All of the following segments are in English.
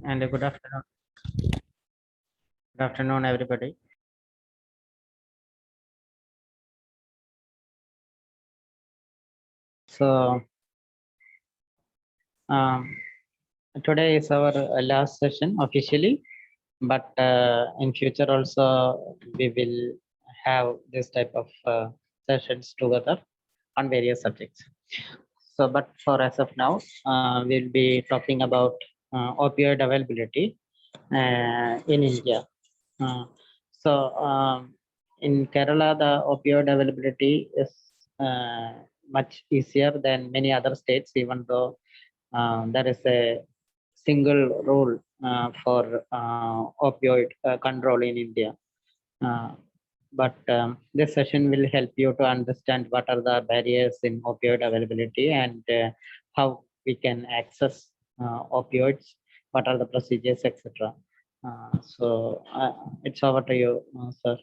And good afternoon. Good afternoon, everybody. So um, today is our last session officially, but in future also we will have this type of sessions together on various subjects. So, but for as of now, we'll be talking about opioid availability in India. Uh, so in Kerala, the opioid availability is uh, much easier than many other states, even though there is a single rule for opioid control in India. Uh, but this session will help you to understand what are the barriers in opioid availability and how we can access opioids, what are the procedures, etc. So it's over to you, sir.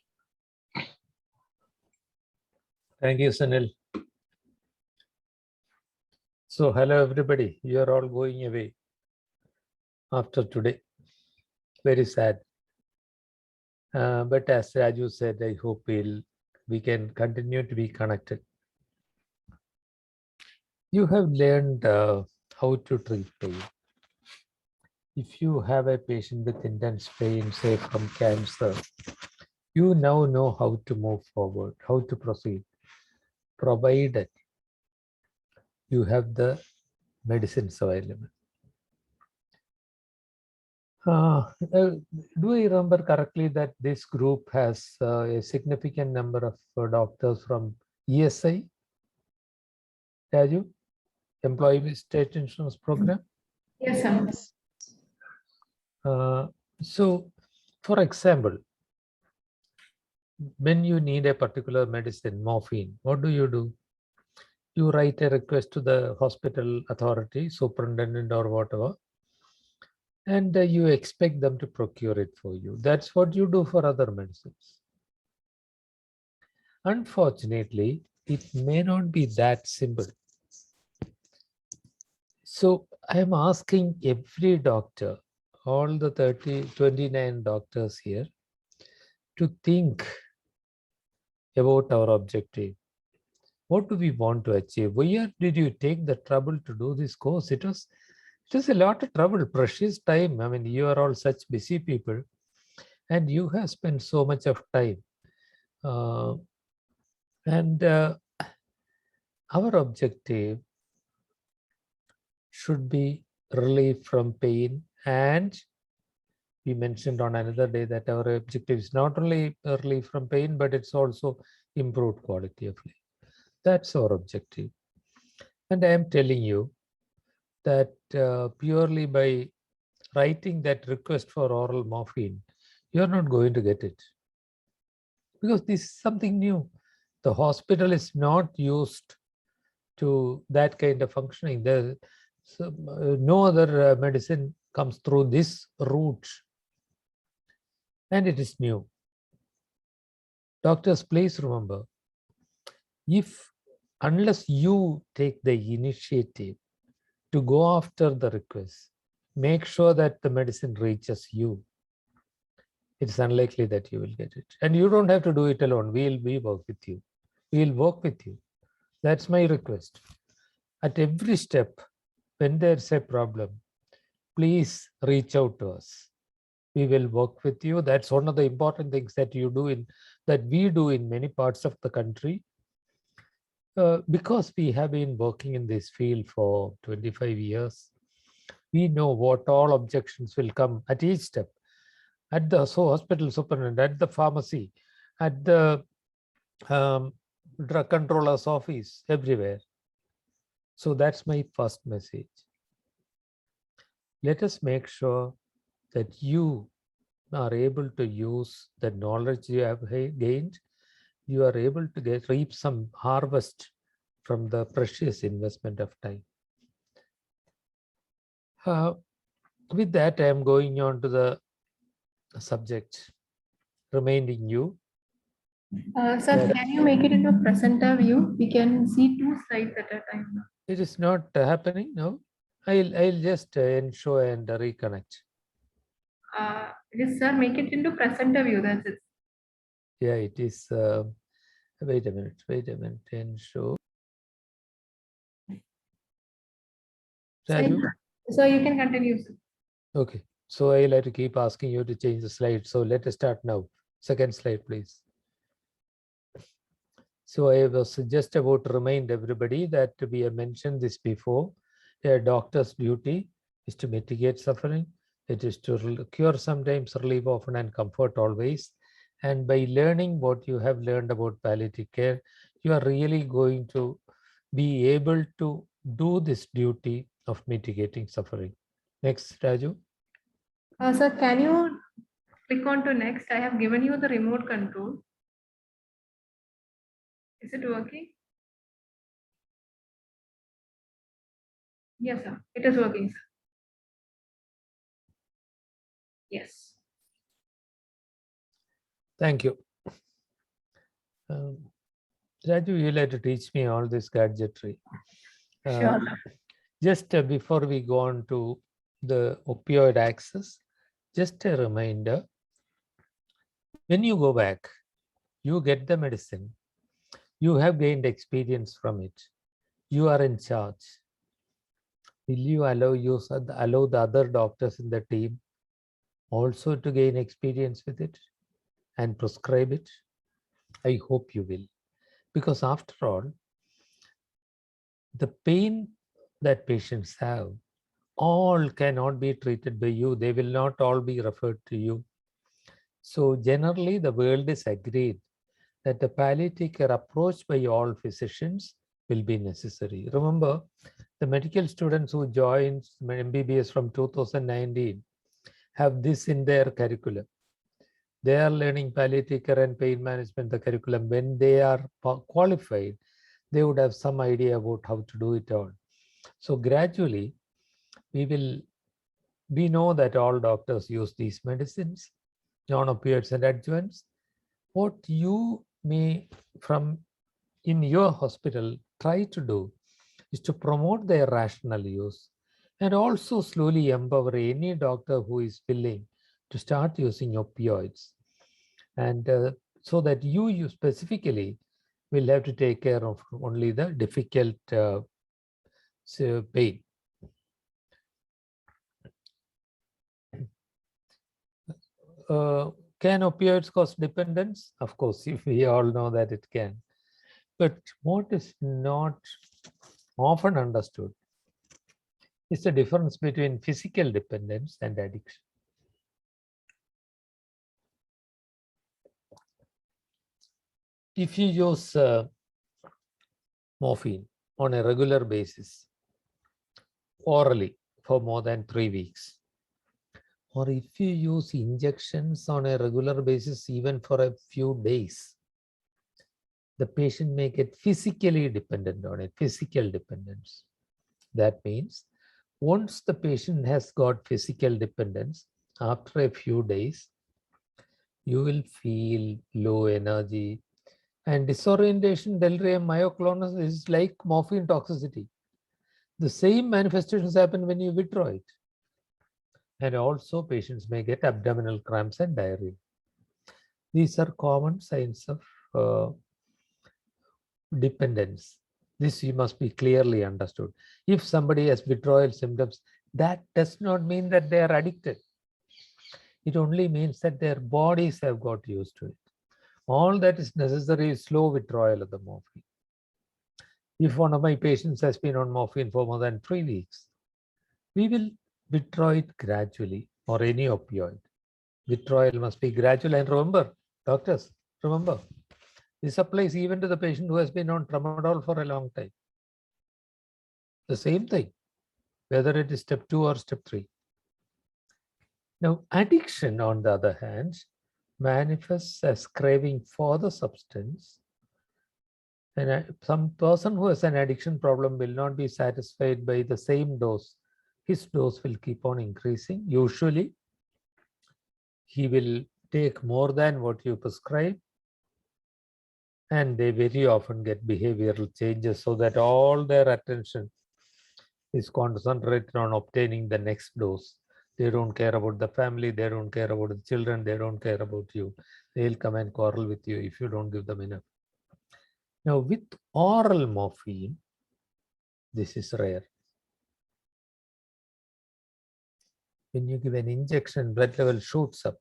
Thank you, Sunil. So, hello everybody. You are all going away after today. Very sad. But as Raju said, I hope we can continue to be connected. You have learned how to treat pain. If you have a patient with intense pain, say from cancer, you now know how to move forward, how to proceed, provided you have the medicines available. Do I remember correctly that this group has a significant number of doctors from ESI, Raju, Employee State Insurance Program? Yes, sir. So, for example, when you need a particular medicine, morphine, what do? You write a request to the hospital authority, superintendent or whatever, and you expect them to procure it for you. That's what you do for other medicines. Unfortunately, it may not be that simple. So I am asking every doctor, all the 29 doctors here, to think about our objective. What do we want to achieve? Why did you take the trouble to do this course? It was a lot of trouble, precious time. I mean, you are all such busy people, and you have spent so much of time. Our objective should be relief from pain, and we mentioned on another day that our objective is not only relief from pain, but it's also improved quality of life. That's our objective. And I am telling you that purely by writing that request for oral morphine, you're not going to get it. Because this is something new. The hospital is not used to that kind of functioning. No other medicine comes through this route, and it is new. Doctors, please remember, unless you take the initiative to go after the request, make sure that the medicine reaches you. It's unlikely that you will get it. And you don't have to do it alone. We work with you. We'll work with you. That's my request. At every step, when there's a problem, please reach out to us. We will work with you. That's one of the important things that we do in many parts of the country. Because we have been working in this field for 25 years, we know what all objections will come at each step. At the hospital superintendent, at the pharmacy, at the drug controller's office, everywhere. So that's my first message. Let us make sure that you are able to use the knowledge you have gained. You are able to reap some harvest from the precious investment of time. With that, I am going on to the subject, reminding you. Sir, can you make it into a presenter view? We can see 2 slides at a time now. It is not happening now. I'll just ensure and reconnect. Yes, sir, make it into presenter view. That's it. Yeah, it is. Wait a minute. And show. Raju? So you can continue, sir. Okay. So I'll have to keep asking you to change the slide. So let us start now. Second slide, please. So I was just about to remind everybody that we have mentioned this before. A doctor's duty is to mitigate suffering. It is to cure sometimes, relieve often, and comfort always. And by learning what you have learned about palliative care, you are really going to be able to do this duty of mitigating suffering. Next, Raju. Sir, can you click on to next? I have given you the remote control. Is it working? Yes, sir. It is working, sir. Yes. Thank you. Raju, you'll have to teach me all this gadgetry. Sure. Just before we go on to the opioid axis, just a reminder, when you go back, you get the medicine, you have gained experience from it, you are in charge. Will you allow the other doctors in the team also to gain experience with it and prescribe it? I hope you will, because after all, the pain that patients have all cannot be treated by you. They will not all be referred to you. So generally, the world is agreed that the palliative care approach by all physicians will be necessary. Remember, the medical students who joined MBBS from 2019 have this in their curriculum. They are learning palliative care and pain management, the curriculum. When they are qualified, they would have some idea about how to do it all. So gradually, we know that all doctors use these medicines, non-opioids and adjuvants. What you may in your hospital try to do is to promote their rational use and also slowly empower any doctor who is willing to start using opioids. And so that you specifically will have to take care of only the difficult pain. Can opioids cause dependence? Of course, we all know that it can. But what is not often understood is the difference between physical dependence and addiction. If you use morphine on a regular basis, orally for more than 3 weeks, or if you use injections on a regular basis even for a few days, the patient may get physically dependent on it, physical dependence. That means once the patient has got physical dependence, after a few days, you will feel low energy and disorientation, delirium, myoclonus is like morphine toxicity. The same manifestations happen when you withdraw it. And also patients may get abdominal cramps and diarrhea. These are common signs of dependence. This must be clearly understood. If somebody has withdrawal symptoms, that does not mean that they are addicted. It only means that their bodies have got used to it. All that is necessary is slow withdrawal of the morphine. If one of my patients has been on morphine for more than 3 weeks, we will withdraw it gradually, or any opioid. Withdrawal must be gradual. And remember, doctors, remember, this applies even to the patient who has been on tramadol for a long time. The same thing, whether it is step 2 or step 3. Now, addiction, on the other hand, manifests as craving for the substance. And some person who has an addiction problem will not be satisfied by the same dose. His dose will keep on increasing. Usually, he will take more than what you prescribe. And they very often get behavioral changes so that all their attention is concentrated on obtaining the next dose. They don't care about the family. They don't care about the children. They don't care about you. They'll come and quarrel with you if you don't give them enough. Now, with oral morphine, this is rare. When you give an injection, blood level shoots up.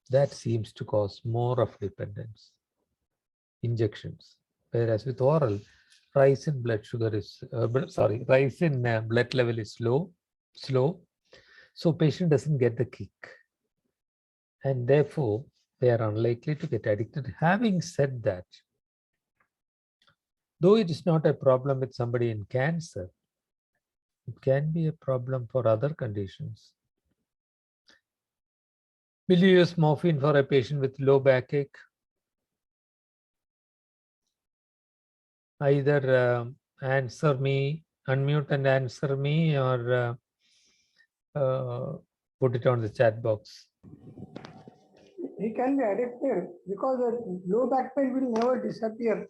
That seems to cause more of dependence. Injections. Whereas with oral, rise in blood sugar is, rise in blood level is slow. So patient doesn't get the kick. And therefore, they are unlikely to get addicted. Having said that, though it is not a problem with somebody in cancer, it can be a problem for other conditions. Will you use morphine for a patient with low backache? Either answer me, unmute and answer me, or put it on the chat box. He can be addicted because the low back pain will never disappear.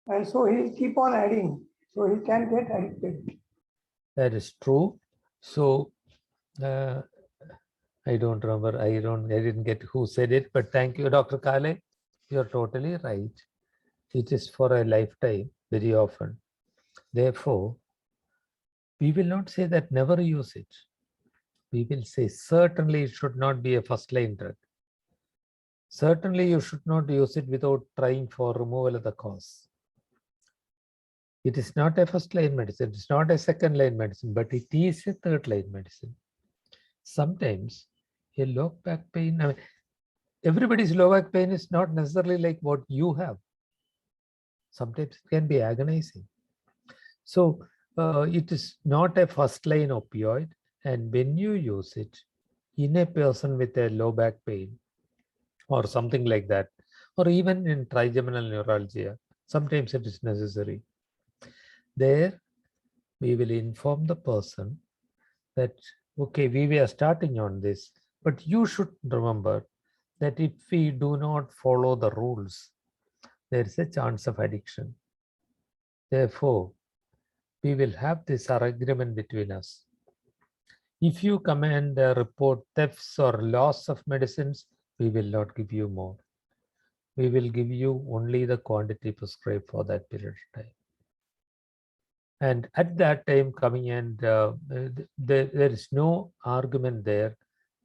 And so he'll keep on adding. So he can get addicted. That is true. So I don't remember. I didn't get who said it, but thank you, Dr. Kale. You're totally right. It is for a lifetime very often. Therefore, we will not say that never use it. We will say certainly it should not be a first-line drug. Certainly you should not use it without trying for removal of the cause. It is not a first-line medicine. It's not a second-line medicine, but it is a third-line medicine. Sometimes a low back pain, I mean, everybody's low back pain is not necessarily like what you have. Sometimes it can be agonizing. So it is not a first-line opioid. And when you use it in a person with a low back pain or something like that, or even in trigeminal neuralgia, sometimes it is necessary. There, we will inform the person that, okay, we were starting on this, but you should remember that if we do not follow the rules, there is a chance of addiction. Therefore, we will have this agreement between us. If you come and report thefts or loss of medicines, we will not give you more. We will give you only the quantity prescribed for that period of time. And at that time coming and there is no argument there.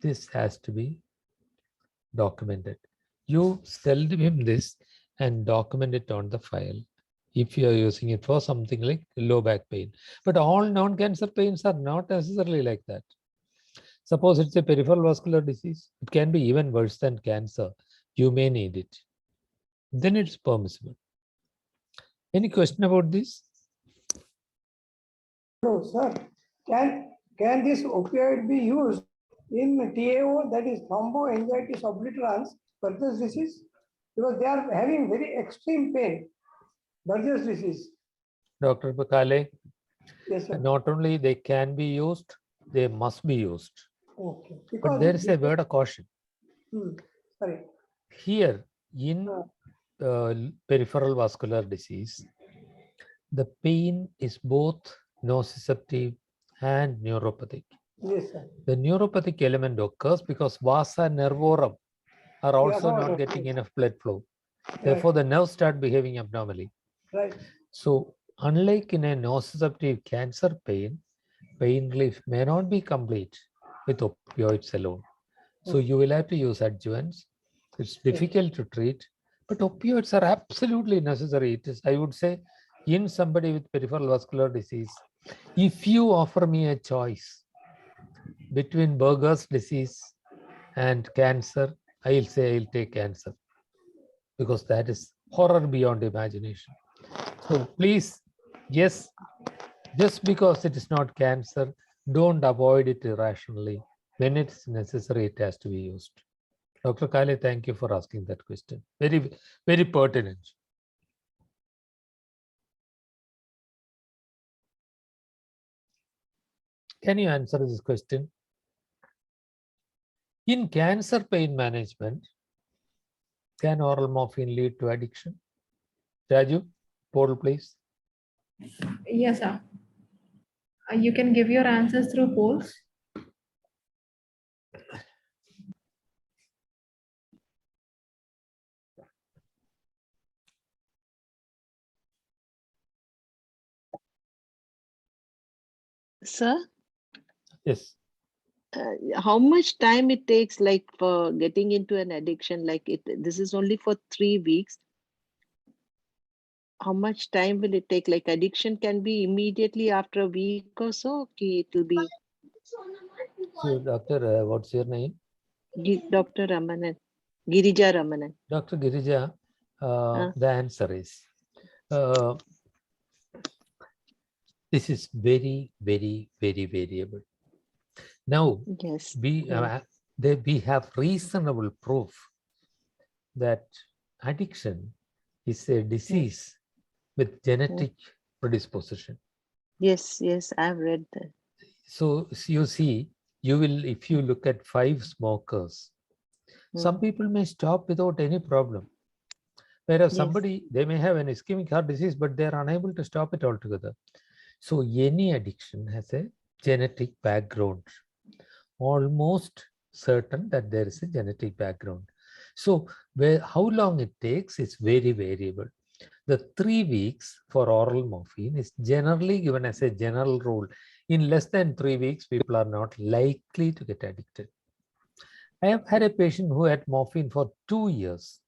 This has to be documented. You tell him this and document it on the file if you are using it for something like low back pain. But all non-cancer pains are not necessarily like that. Suppose it's a peripheral vascular disease, it can be even worse than cancer. You may need it. Then it's permissible. Any question about this? No, sir. Can this opioid be used in TAO, that is thromboangiitis obliterans, Buerger's disease? Because they are having very extreme pain. Buerger's disease. Dr. Bakale, Yes, sir. not only they can be used, they must be used. Okay. But Because there is a word of caution. Sorry. Here in peripheral vascular disease, the pain is both nociceptive and neuropathic. Yes, sir. The neuropathic element occurs because vasa nervorum are also not getting enough blood flow. Therefore, the nerves start behaving abnormally. Right. So, unlike in a nociceptive cancer pain relief may not be complete with opioids alone. So, you will have to use adjuvants. It's difficult to treat, but opioids are absolutely necessary. It is, I would say, in somebody with peripheral vascular disease, if you offer me a choice between Buerger's disease and cancer, I'll say I'll take cancer because that is horror beyond imagination. So please, yes, just because it is not cancer, don't avoid it irrationally. When it's necessary, it has to be used. Dr. Kale, thank you for asking that question. Very, very pertinent. Can you answer this question? In cancer pain management, can oral morphine lead to addiction? Raju, poll please. Yes, sir. You can give your answers through polls. Sir, Yes. how much time it takes, like, for getting into an addiction? Like, this is only for 3 weeks. How much time will it take? Like, addiction can be immediately after a week or so. Okay, it will be. So, doctor, what's your name? Dr. Ramanan, Girija Ramanan. Dr. Girija, the answer is this is very, very, very variable. Now, Yes. we have reasonable proof that addiction is a disease with genetic predisposition. Yes, yes, I've read that. So you see, if you look at 5 smokers, some people may stop without any problem. Whereas somebody, they may have an ischemic heart disease, but they are unable to stop it altogether. So any addiction has a genetic background. Almost certain that there is a genetic background. So how long it takes is very variable. The 3 weeks for oral morphine is generally given as a general rule. In less than 3 weeks, people are not likely to get addicted. I have had a patient who had morphine for 2 years,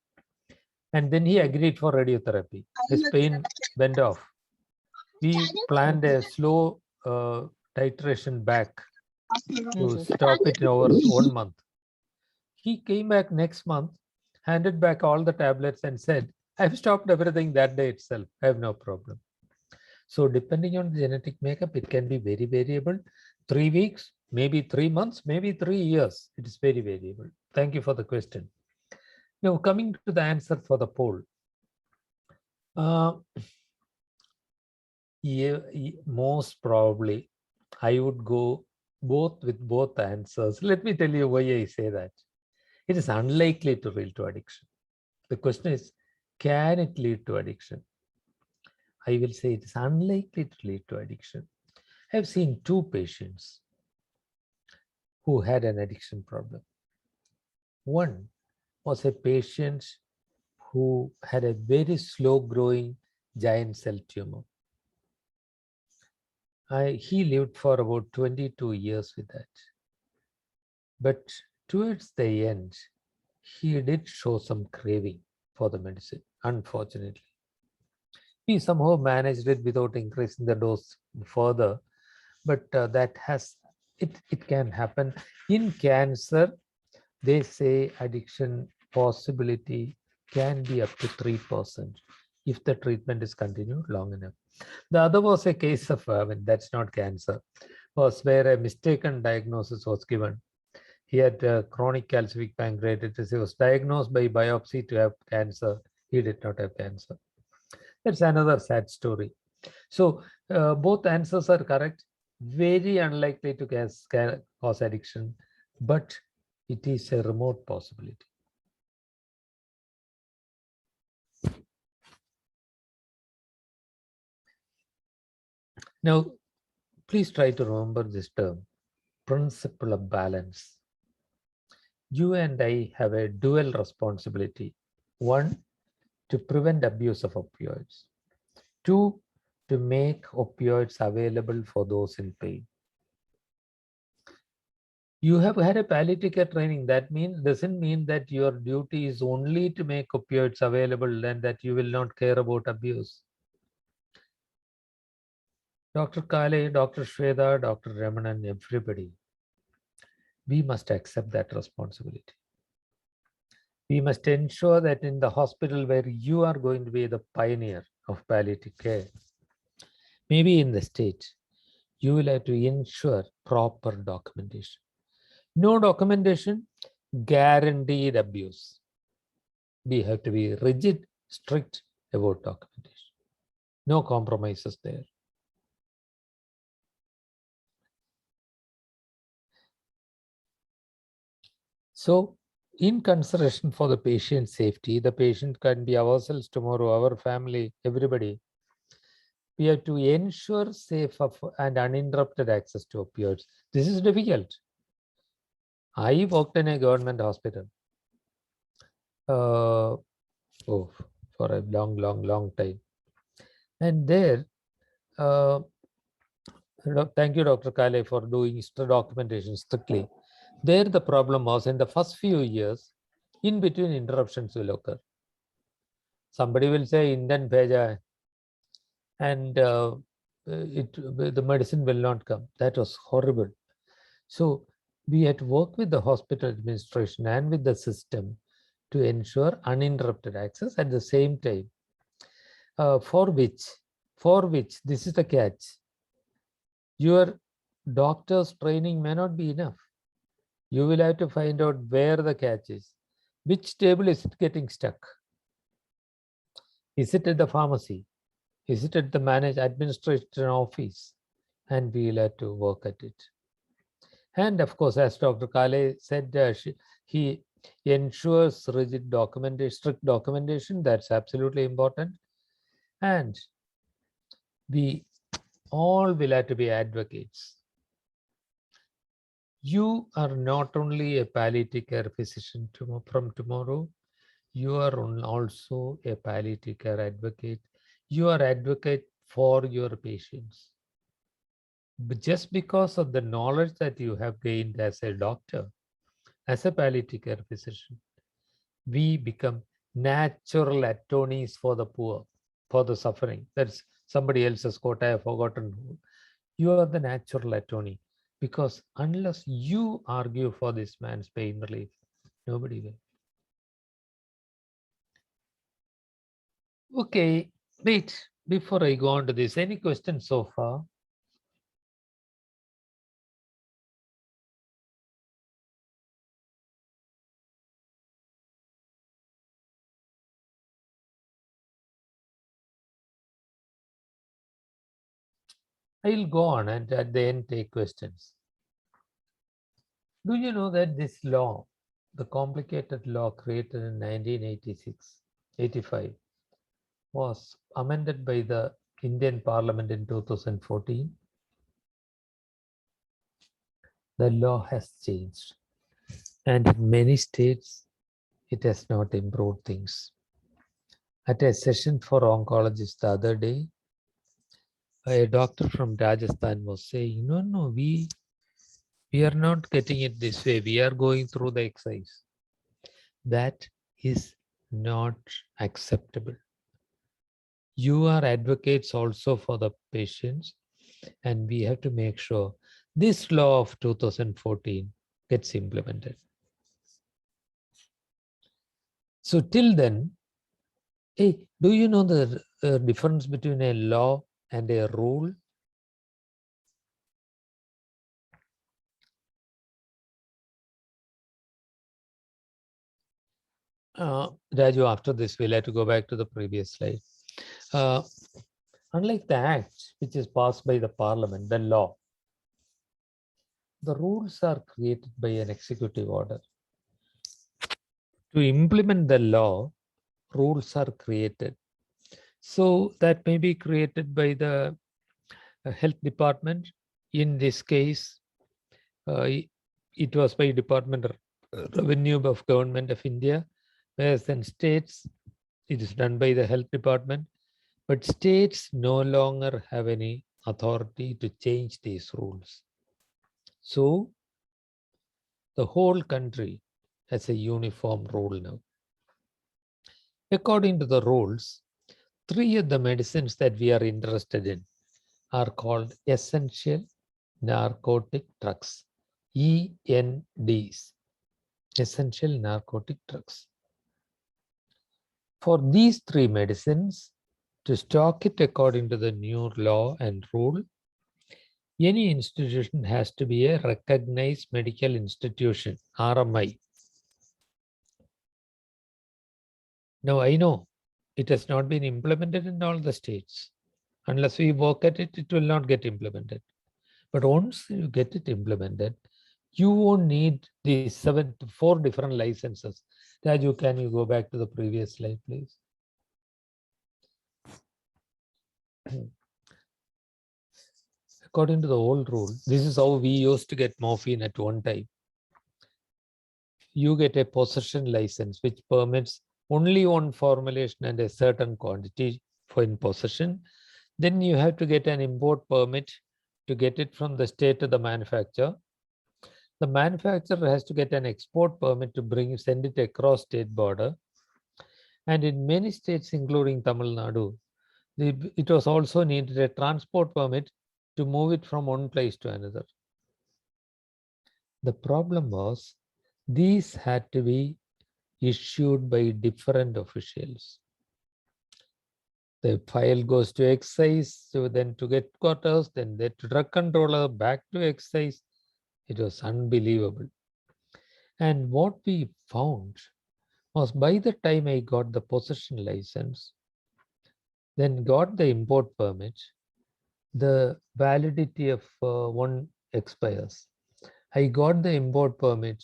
and then he agreed for radiotherapy. His pain went off. We planned a slow titration back to stop it in over 1 month. He came back next month, handed back all the tablets and said, I've stopped everything that day itself. I have no problem. So depending on the genetic makeup, it can be very variable. 3 weeks, maybe 3 months, maybe 3 years. It is very variable. Thank you for the question. Now, coming to the answer for the poll. Most probably, I would go with both answers. Let me tell you why I say that. It is unlikely to lead to addiction. The question is, can it lead to addiction? I will say it is unlikely to lead to addiction. I have seen 2 patients who had an addiction problem. One was a patient who had a very slow growing giant cell tumor. He lived for about 22 years with that. But towards the end, he did show some craving for the medicine, unfortunately. We somehow managed it without increasing the dose further, but it can happen. In cancer, they say addiction possibility can be up to 3% if the treatment is continued long enough. The other was a case of, that's not cancer, was where a mistaken diagnosis was given. He had chronic calcific pancreatitis. He was diagnosed by biopsy to have cancer. He did not have cancer. That's another sad story. So both answers are correct. Very unlikely to cause addiction, but it is a remote possibility. Now, please try to remember this term, principle of balance. You and I have a dual responsibility. 1, to prevent abuse of opioids. 2, to make opioids available for those in pain. You have had a palliative care training. That doesn't mean that your duty is only to make opioids available and that you will not care about abuse. Dr. Kale, Dr. Shweta, Dr. Ramanan, everybody, we must accept that responsibility. We must ensure that in the hospital where you are going to be the pioneer of palliative care, maybe in the state, you will have to ensure proper documentation. No documentation, guaranteed abuse. We have to be rigid, strict about documentation. No compromises there. So, in consideration for the patient's safety, the patient can be ourselves tomorrow, our family, everybody. We have to ensure safe and uninterrupted access to opioids. This is difficult. I worked in a government hospital for a long time. And there, Thank you, Dr. Kale, for doing documentation strictly. There, the problem was in the first few years, in between interruptions will occur. Somebody will say Indian Bheja, and the medicine will not come. That was horrible. So we had to work with the hospital administration and with the system to ensure uninterrupted access at the same time. For which this is the catch. Your doctor's training may not be enough. You will have to find out where the catch is. Which table is it getting stuck? Is it at the pharmacy? Is it at the administration office? And we will have to work at it. And of course, as Dr. Kale said, he ensures rigid documentation, strict documentation. That's absolutely important. And we all will have to be advocates. You are not only a palliative care physician from tomorrow, you are also a palliative care advocate. You are advocate for your patients. But just because of the knowledge that you have gained as a doctor, as a palliative care physician, we become natural attorneys for the poor, for the suffering. That's somebody else's quote, I have forgotten. You are the natural attorney, because unless you argue for this man's pain relief, nobody will. Okay, wait, before I go on to this, any questions so far? I'll go on and at the end take questions. Do you know that this law, the complicated law created in 1985, was amended by the Indian Parliament in 2014? The law has changed, and in many states, it has not improved things. At a session for oncologists the other day, a doctor from Rajasthan was saying, no, we are not getting it this way. We are going through the exercise. That is not acceptable. You are advocates also for the patients, and we have to make sure this law of 2014 gets implemented. So till then, hey, do you know the difference between a law and a rule? Raju, after this, we'll have to go back to the previous slide. Unlike the act, which is passed by the parliament, the law, the rules are created by an executive order. To implement the law, rules are created. So that may be created by the health department. In this case, it was by Department of Revenue of Government of India, whereas in states, it is done by the health department. But states no longer have any authority to change these rules. So the whole country has a uniform rule now. According to the rules, 3 of the medicines that we are interested in are called essential narcotic drugs, ENDs, essential narcotic drugs. For these 3 medicines, to stock it according to the new law and rule, any institution has to be a recognized medical institution, RMI. Now, I know it has not been implemented in all the states. Unless we work at it, it will not get implemented. But once you get it implemented, you won't need these 4 different licenses. Raju, can you go back to the previous slide, please? According to the old rule, this is how we used to get morphine at one time. You get a possession license, which permits only one formulation and a certain quantity for in possession. Then you have to get an import permit to get it from the state to the manufacturer. The manufacturer has to get an export permit to send it across state border. And in many states, including Tamil Nadu, it was also needed a transport permit to move it from one place to another. The problem was these had to be issued by different officials. The file goes to excise, so then to headquarters, then to drug controller, back to excise. It was unbelievable. And what we found was by the time I got the possession license, then got the import permit, the validity of one expires. I got the import permit,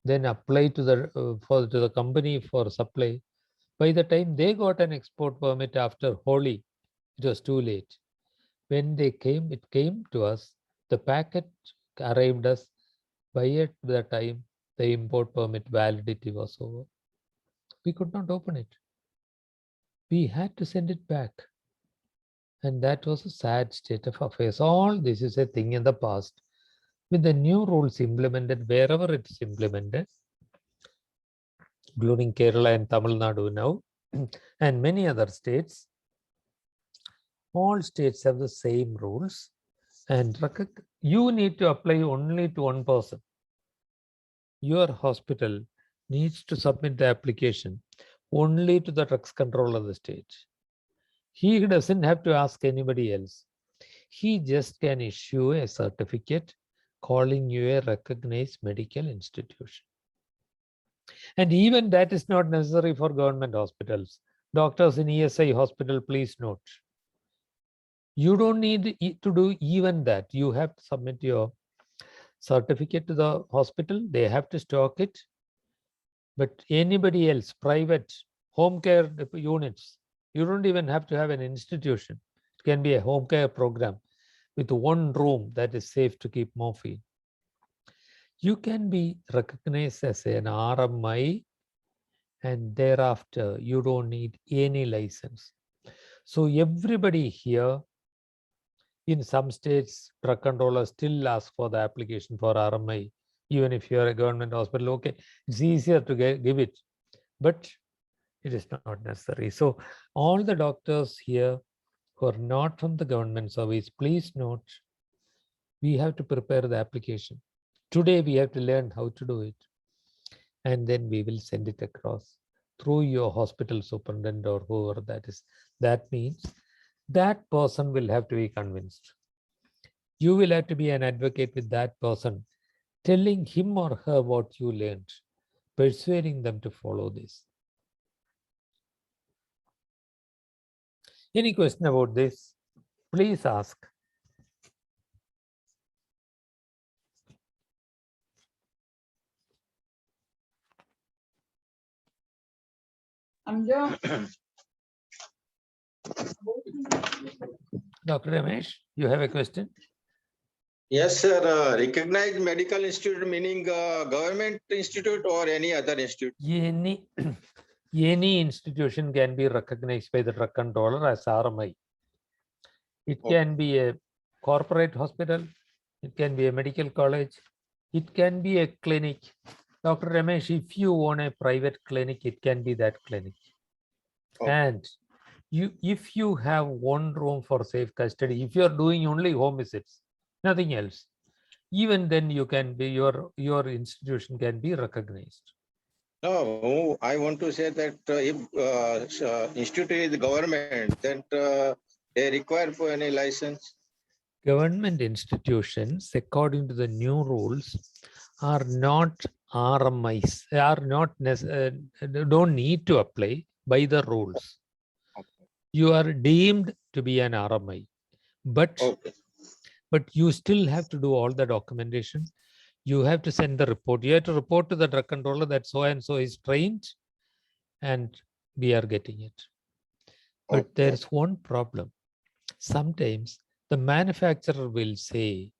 then applied to the company for supply. By the time they got an export permit after Holi, it was too late. When it came to us, the packet arrived us. By the time the import permit validity was over, we could not open it. We had to send it back. And that was a sad state of affairs. All this is a thing in the past. With the new rules implemented wherever it is implemented, including Kerala and Tamil Nadu now, and many other states, all states have the same rules. And you need to apply only to one person. Your hospital needs to submit the application only to the drugs controller of the state. He doesn't have to ask anybody else. He just can issue a certificate calling you a recognized medical institution. And even that is not necessary for government hospitals. Doctors in ESI hospital, please note. You don't need to do even that. You have to submit your certificate to the hospital. They have to stock it. But anybody else, private home care units, you don't even have to have an institution. It can be a home care program with one room that is safe to keep morphine. You can be recognized as an RMI, and thereafter you don't need any license. So everybody here, in some states, drug controllers still ask for the application for RMI, even if you are a government hospital. Okay, it's easier to give it, but it is not necessary. So all the doctors here who are not from the government service, please note, we have to prepare the application. Today we have to learn how to do it, and then we will send it across through your hospital superintendent or whoever that is. That means that person will have to be convinced. You will have to be an advocate with that person, telling him or her what you learned, persuading them to follow this. Any question about this? Please ask. Dr. Ramesh, you have a question? Yes, sir. Recognized medical institute meaning government institute or any other institute? Any institution can be recognized by the drug controller as RMI. It can be a corporate hospital. It can be a medical college. It can be a clinic. Dr. Ramesh, if you own a private clinic, it can be that clinic. Okay. And if you have one room for safe custody, if you are doing only home visits, nothing else, even then you can be, your institution can be recognized. No, I want to say that if institute is government, then they require for any license. Government institutions, according to the new rules, are not RMIs. They are not don't need to apply by the rules. Okay. You are deemed to be an RMI, but you still have to do all the documentation. You have to send the report. You have to report to the drug controller that so and so is trained, and we are getting it. But there's one problem. Sometimes the manufacturer will say,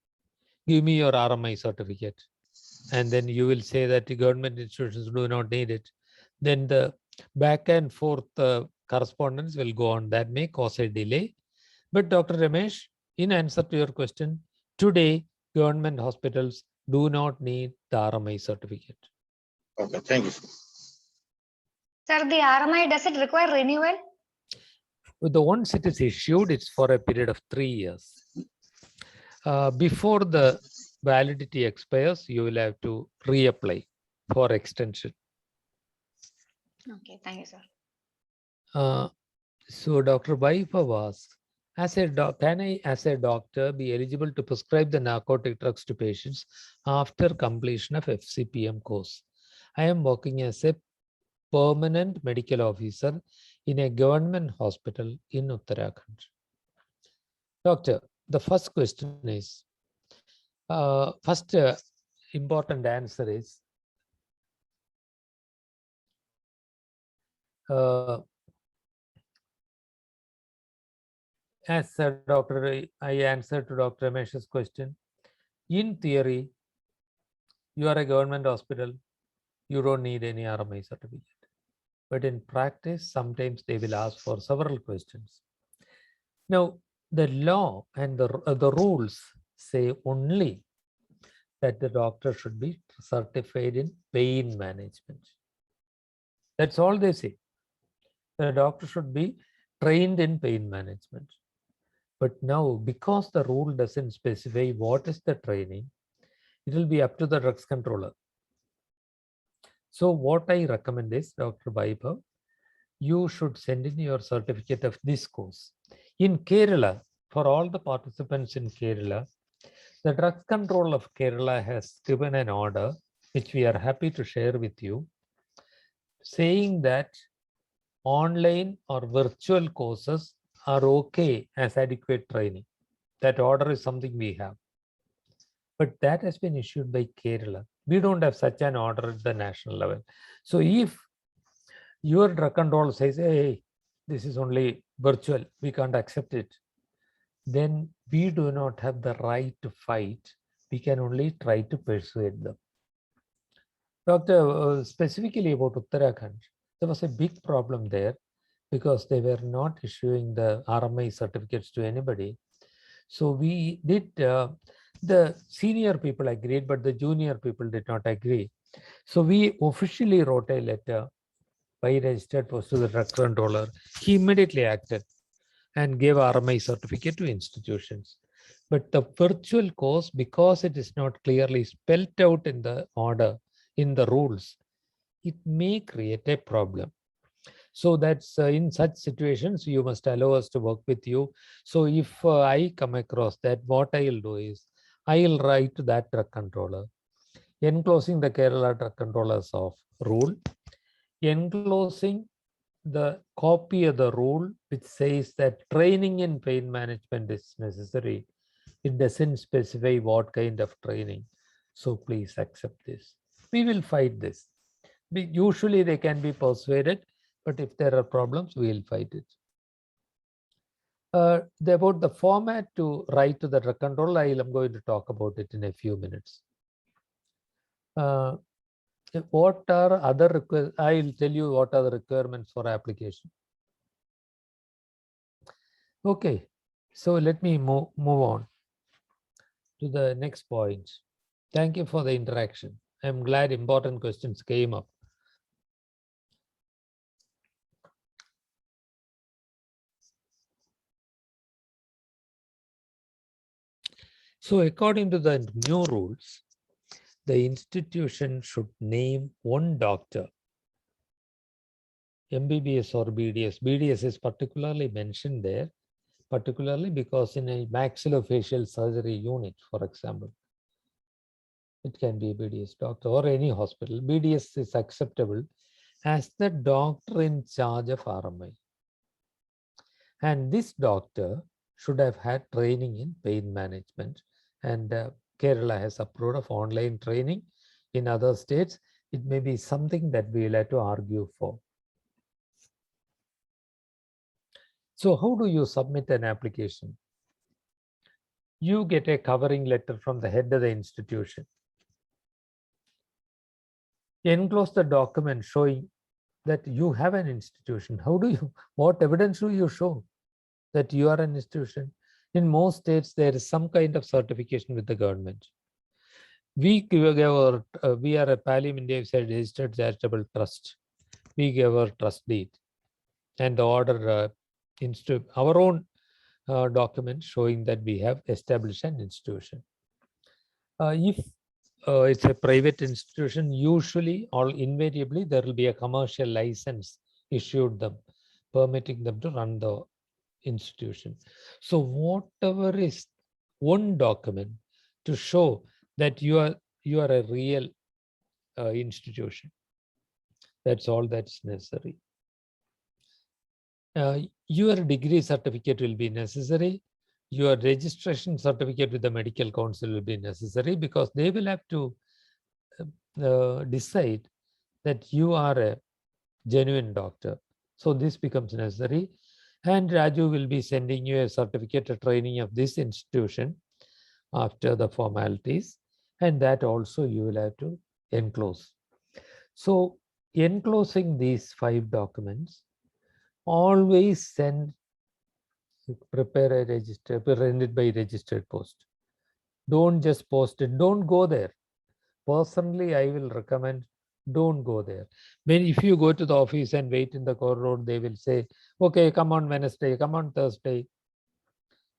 give me your RMI certificate. And then you will say that the government institutions do not need it. Then the back and forth correspondence will go on. That may cause a delay. But Dr. Ramesh, in answer to your question, Today, government hospitals do not need the RMI certificate. Okay, thank you. Sir, the RMI, does it require renewal? With the once it is issued, it's for a period of 3 years. Before the validity expires, you will have to reapply for extension. Okay, thank you, sir. So Dr. Vaibhav asks, can I, as a doctor, be eligible to prescribe the narcotic drugs to patients after completion of FCPM course? I am working as a permanent medical officer in a government hospital in Uttarakhand. Doctor, the first question is, first important answer is, as Dr. I answered to Dr. Ramesh's question, in theory, you are a government hospital, you don't need any RMI certificate. But in practice, sometimes they will ask for several questions. Now, the law and the rules say only that the doctor should be certified in pain management. That's all they say. The doctor should be trained in pain management. But now, because the rule doesn't specify what is the training, it will be up to the drugs controller. So what I recommend is, Dr. Vaibhav, you should send in your certificate of this course. In Kerala, for all the participants in Kerala, the drugs control of Kerala has given an order, which we are happy to share with you, saying that online or virtual courses are okay as adequate training. That order is something we have. But that has been issued by Kerala. We don't have such an order at the national level. So if your drug control says, hey, this is only virtual, we can't accept it, then we do not have the right to fight. We can only try to persuade them. Doctor, specifically about Uttarakhand, there was a big problem there because they were not issuing the RMI certificates to anybody. So we did, the senior people agreed, but the junior people did not agree. So we officially wrote a letter by registered post to the drug controller. He immediately acted and gave RMI certificate to institutions. But the virtual course, because it is not clearly spelled out in the order, in the rules, it may create a problem. So that's in such situations, you must allow us to work with you. So if I come across that, what I'll do is, I'll write to that drug controller, enclosing the Kerala drug controllers of rule, enclosing the copy of the rule which says that training in pain management is necessary. It doesn't specify what kind of training. So please accept this. We will fight this. Usually they can be persuaded, but if there are problems, we will fight it. About the format to write to the drug controller, I am going to talk about it in a few minutes. What are other requirements? I will tell you what are the requirements for application. Okay, so let me move on to the next point. Thank you for the interaction. I'm glad important questions came up. So according to the new rules, the institution should name one doctor, MBBS or BDS. BDS is particularly mentioned there, particularly because in a maxillofacial surgery unit, for example, it can be a BDS doctor or any hospital. BDS is acceptable as the doctor in charge of RMI. And this doctor should have had training in pain management, and Kerala has approved of online training. In other states, it may be something that we'll have to argue for. So how do you submit an application? You get a covering letter from the head of the institution. Enclose the document showing that you have an institution. How do you, what evidence do you show that you are an institution? In most states, there is some kind of certification with the government. We are a Palim India registered charitable trust. We give our trust deed and the order our own document showing that we have established an institution. If it's a private institution, usually or invariably there will be a commercial license issued them, permitting them to run the institution. So whatever is one document to show that you are a real institution, that's all that's necessary. Your degree certificate will be necessary. Your registration certificate with the medical council will be necessary, because they will have to decide that you are a genuine doctor. So this becomes necessary. And Raju will be sending you a certificate of training of this institution after the formalities, and that also you will have to enclose. So enclosing these 5 documents, always prepare a register, send it by registered post. Don't just post it, don't go there. Personally, I will recommend, don't go there. If you go to the office and wait in the corridor, they will say, okay, come on Wednesday, come on Thursday.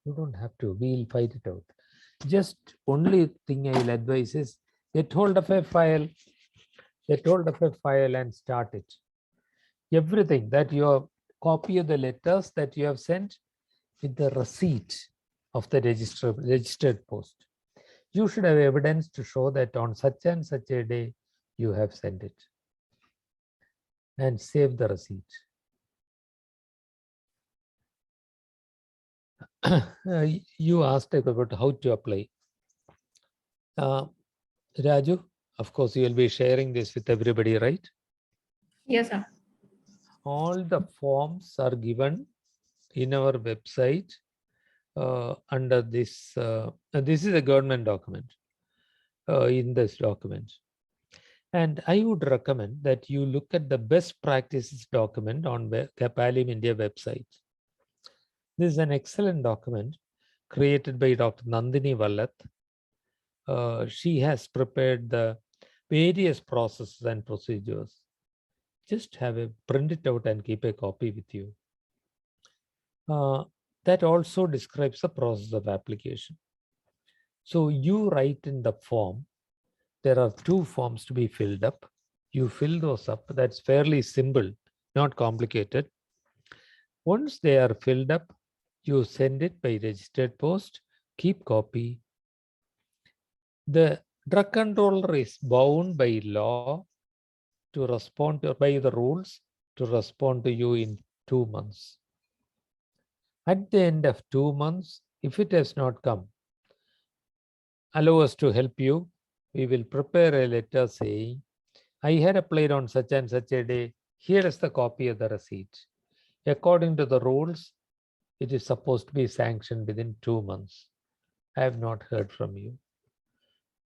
You don't have to, we'll fight it out. Just only thing I will advise is get hold of a file, and start it. Everything that your copy of the letters that you have sent with the receipt of the registered post. You should have evidence to show that on such and such a day you have sent it, and save the receipt. You asked about how to apply. Raju, of course, you will be sharing this with everybody, right? Yes, sir. All the forms are given in our website under this. This is a government document in this document. And I would recommend that you look at the best practices document on Palim India website. This is an excellent document created by Dr. Nandini Vallath. She has prepared the various processes and procedures. Just print it out and keep a copy with you. That also describes the process of application. So you write in the form, there are 2 forms to be filled up. You fill those up. That's fairly simple, not complicated. Once they are filled up, you send it by registered post, keep copy. The drug controller is bound by law to respond to, by the rules, to respond to you in 2 months. At the end of 2 months, if it has not come, allow us to help you. We will prepare a letter saying, I had applied on such and such a day. Here is the copy of the receipt. According to the rules, it is supposed to be sanctioned within 2 months. I have not heard from you.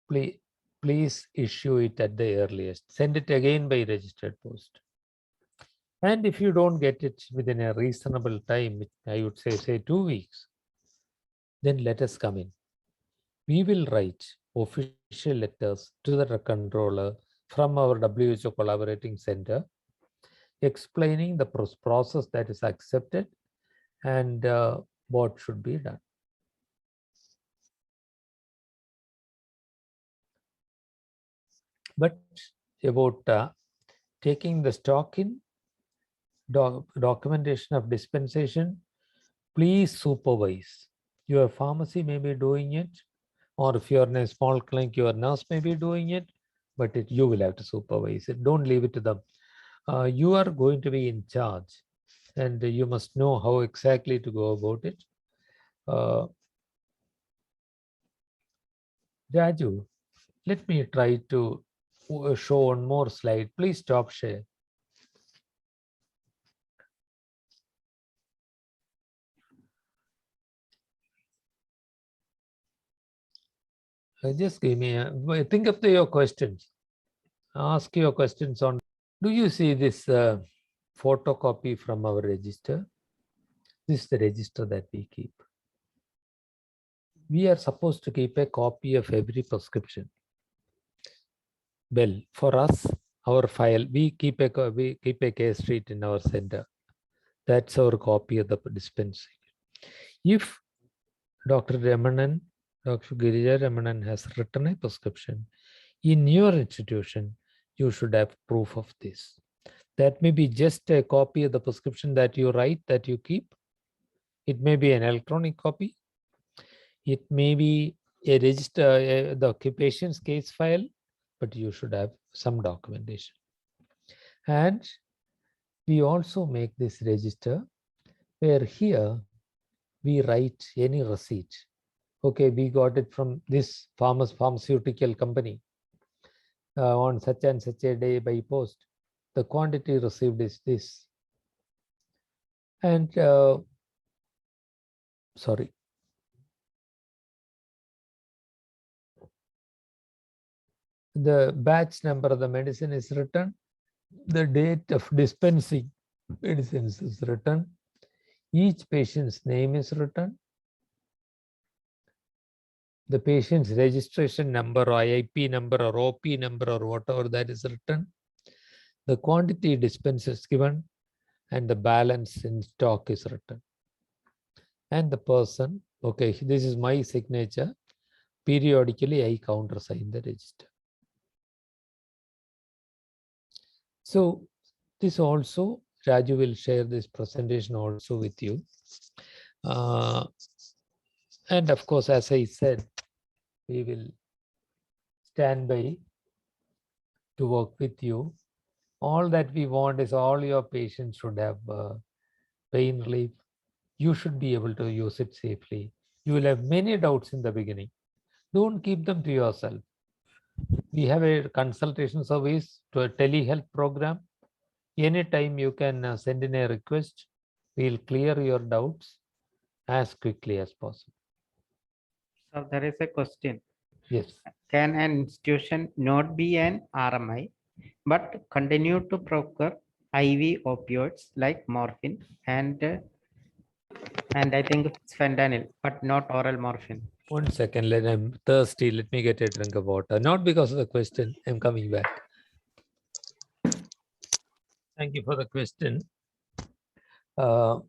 Please issue it at the earliest. Send it again by registered post. And if you don't get it within a reasonable time, I would say 2 weeks, then let us come in. We will write official letters to the drug controller from our WHO collaborating center, explaining the process that is accepted and what should be done. But about taking the stock in documentation of dispensation, please supervise. Your pharmacy may be doing it, or if you're in a small clinic, your nurse may be doing it, but you will have to supervise it. Don't leave it to them. You are going to be in charge, and you must know how exactly to go about it. Raju, let me try to show one more slide. Please stop share. Just give me think of your questions. Ask your questions on. Do you see this photocopy from our register? This is the register that we keep. we are supposed to keep a copy of every prescription. Well, for us, our file, we keep a case sheet in our center. That's our copy of the dispensing. If Dr. Ramanan, Dr. Girija Ramanan has written a prescription in your institution, you should have proof of this. That may be just a copy of the prescription that you write, that you keep. It may be an electronic copy. It may be a register, the patient's case file, but you should have some documentation. And we also make this register where here we write any receipt. Okay, we got it from this pharmaceutical company on such and such a day by post. The quantity received is this. And sorry. The batch number of the medicine is written. The date of dispensing medicines is written. Each patient's name is written. The patient's registration number or IIP number or OP number or whatever that is written. The quantity dispensed is given and the balance in stock is written. And the person, okay, this is my signature. Periodically, I countersign the register. So this also, Raju will share this presentation also with you. And of course, as I said, we will stand by to work with you. All that we want is all your patients should have pain relief. You should be able to use it safely. You will have many doubts in the beginning. Don't keep them to yourself. We have a consultation service to a telehealth program. Anytime you can send in a request. We'll clear your doubts as quickly as possible. So there is a question. Yes. Can an institution not be an RMI but continue to procure IV opioids like morphine and I think it's fentanyl, but not oral morphine? 1 second, I'm thirsty. Let me get a drink of water. Not because of the question. I'm coming back. Thank you for the question. The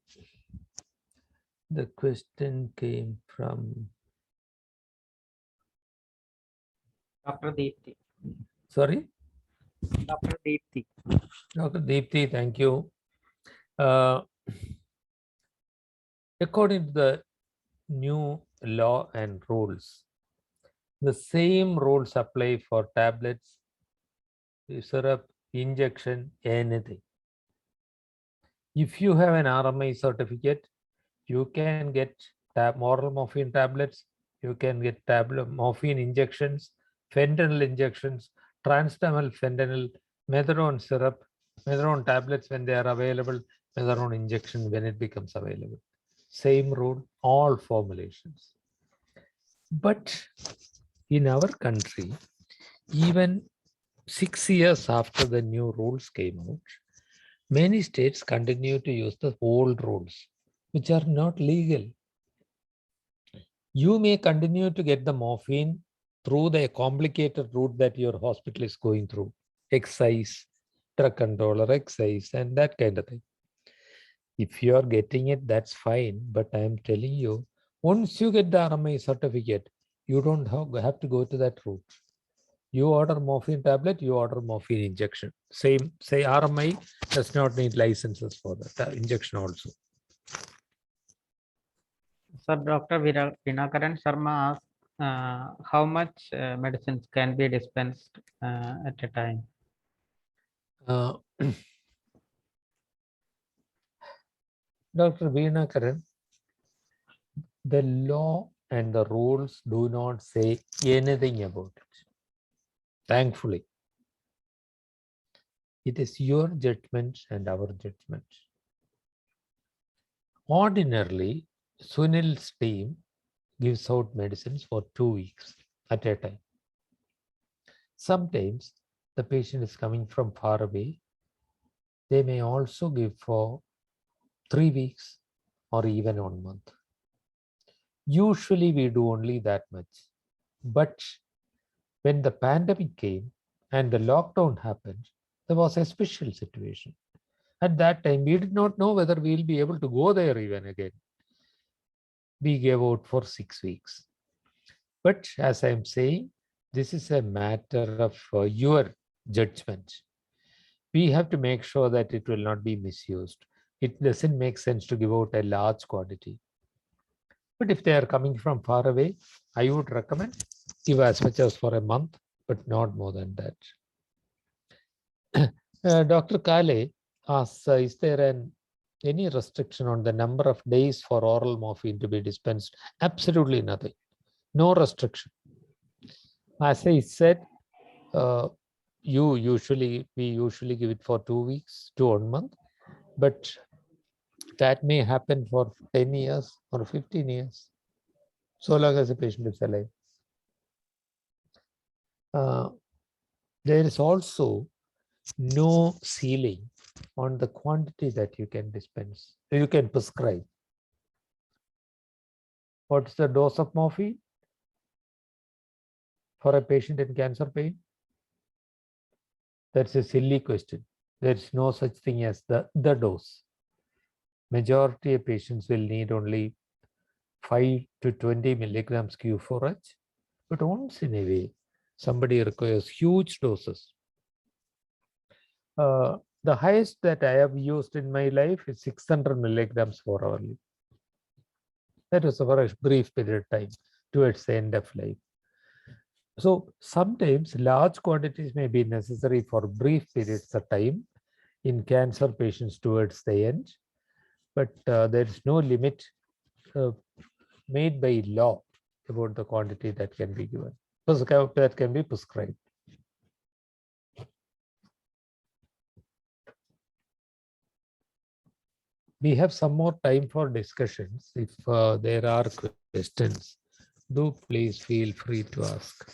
question came from Dr. Deepthi. Sorry? Dr. Deepthi. Dr. Deepthi, thank you. According to the new law and rules, the same rules apply for tablets, syrup, injection, anything. If you have an RMI certificate, you can get oral morphine tablets, you can get morphine injections, fentanyl injections, transdermal fentanyl, methadone syrup, methadone tablets when they are available, methadone injection when it becomes available. Same rule, all formulations. But in our country, even 6 years after the new rules came out, many states continue to use the old rules, which are not legal. You may continue to get the morphine through the complicated route that your hospital is going through, excise, drug controller, excise, and that kind of thing. If you are getting it, that's fine. But I am telling you, once you get the RMI certificate, you don't have to go to that route. You order morphine tablet, you order morphine injection. Same, say RMI does not need licenses for that injection also. So Dr. Vinakaran Sharma asked, how much medicines can be dispensed at a time? Dr. Vinakaran, the law and the rules do not say anything about it. Thankfully, it is your judgment and our judgment. Ordinarily, Sunil's team gives out medicines for 2 weeks at a time. Sometimes the patient is coming from far away. They may also give for 3 weeks or even 1 month. Usually we do only that much. But when the pandemic came and the lockdown happened, there was a special situation. At that time, we did not know whether we will be able to go there even again. We gave out for 6 weeks. But as I'm saying, this is a matter of your judgment. We have to make sure that it will not be misused. It doesn't make sense to give out a large quantity. But if they are coming from far away, I would recommend give as much as for a month, but not more than that. Dr. Kale asks, is there any restriction on the number of days for oral morphine to be dispensed? Absolutely nothing. No restriction. As I said, we usually give it for 2 weeks to 1 month, but that may happen for 10 years or 15 years, so long as the patient is alive. There is also no ceiling on the quantity that you can dispense, you can prescribe. What's the dose of morphine for a patient in cancer pain? That's a silly question. There's no such thing as the dose. Majority of patients will need only 5 to 20 milligrams Q4H, but once in a way, somebody requires huge doses. The highest that I have used in my life is 600 milligrams for hourly. That was for a brief period of time towards the end of life. So sometimes large quantities may be necessary for brief periods of time in cancer patients towards the end, but there is no limit made by law about the quantity that can be given, that can be prescribed. We have some more time for discussions. If there are questions, do please feel free to ask.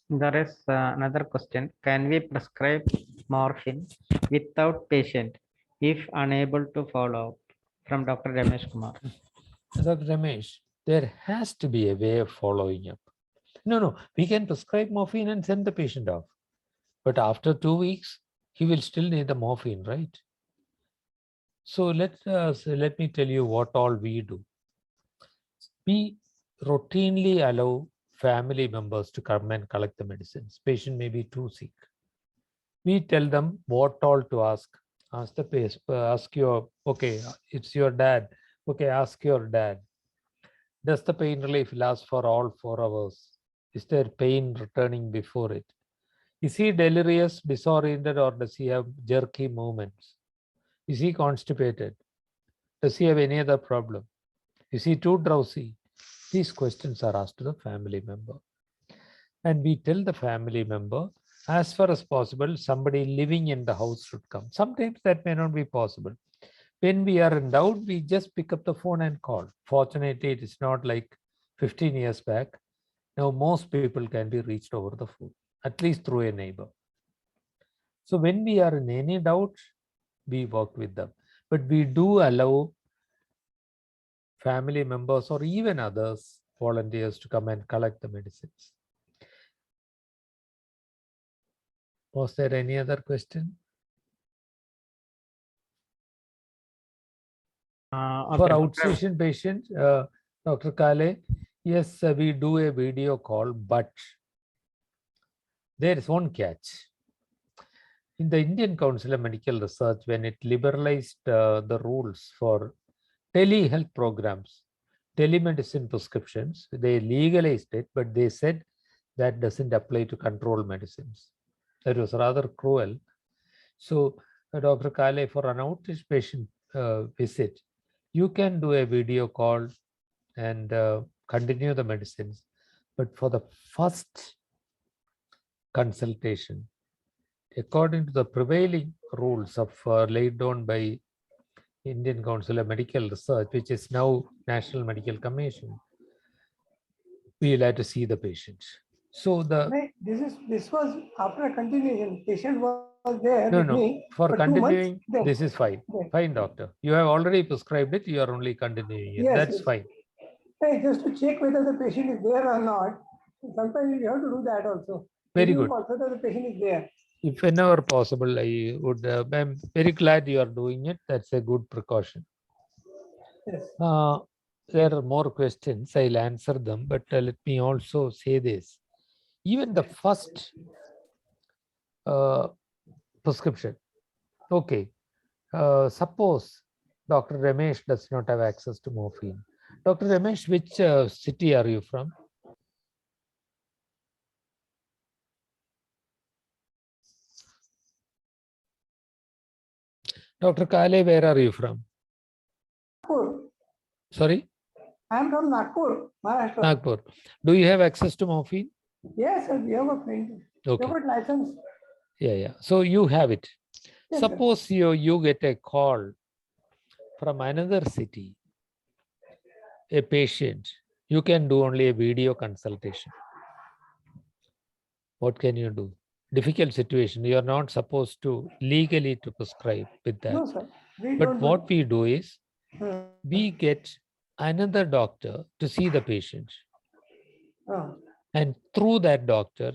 There is another question. Can we prescribe morphine without patient if unable to follow up? From Dr. Ramesh Kumar. Dr. Ramesh, there has to be a way of following up. No, we can prescribe morphine and send the patient off. But after 2 weeks, he will still need the morphine, right? So let me tell you what all we do. We routinely allow family members to come and collect the medicines. Patient may be too sick. We tell them what all to ask. Ask the patient, ask your, okay, it's your dad. Okay, ask your dad. Does the pain relief last for all 4 hours? Is there pain returning before it? Is he delirious, disoriented, or does he have jerky movements? Is he constipated? Does he have any other problem? Is he too drowsy? These questions are asked to the family member. And we tell the family member, as far as possible, somebody living in the house should come. Sometimes that may not be possible. When we are in doubt, we just pick up the phone and call. Fortunately, it is not like 15 years back. Now, most people can be reached over the phone, at least through a neighbor. So when we are in any doubt, we work with them. But we do allow family members or even others, volunteers, to come and collect the medicines. Was there any other question? For outpatient patients, Dr. Kale, yes, we do a video call, but there is one catch. In the Indian Council of Medical Research, when it liberalized the rules for telehealth programs, telemedicine prescriptions, they legalized it, but they said that doesn't apply to control medicines. That was rather cruel. So, Dr. Kale, for an outpatient visit, you can do a video call and continue the medicines. But for the first consultation, according to the prevailing rules of laid down by Indian Council of Medical Research, which is now National Medical Commission, we will have to see the patient. So the No, this was after a continuation. Patient was there no with no me for for 2 months. continuing, Then, this is fine. then. Fine, doctor. You have already prescribed it. You are only continuing it. Yes, That's yes. fine. Hey, just to check whether the patient is there or not. Sometimes you have to do that also. Very You good. also that the patient is there. If whenever possible, I would. I'm very glad you are doing it. That's a good precaution. Yes. There are more questions. I'll answer them, but let me also say this. Even the first prescription, okay. Suppose Dr. Ramesh does not have access to morphine. Dr. Ramesh, which city are you from? Dr. Kale, where are you from? Nagpur. Sorry? I am from Nagpur, Maharashtra. Nagpur. Do you have access to morphine? Yes, sir, we have a friend. Okay. We have a license. Yeah. So you have it. Yes, sir. Suppose you get a call from another city, a patient, you can do only a video consultation. What can you do? Difficult situation. You are not supposed to legally to prescribe with that. No, sir. We But don't do what we do is Hmm. we get another doctor to see the patient. And through that doctor,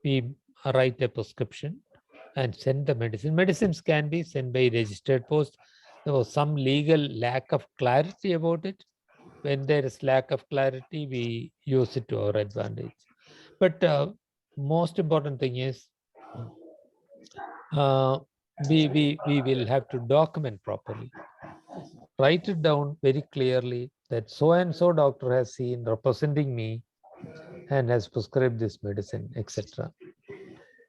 we write a prescription and send the medicine. Medicines can be sent by registered post. There was some legal lack of clarity about it. When there is lack of clarity, we use it to our advantage. But most important thing is we will have to document properly. Write it down very clearly that so and so doctor has seen representing me and has prescribed this medicine, etc.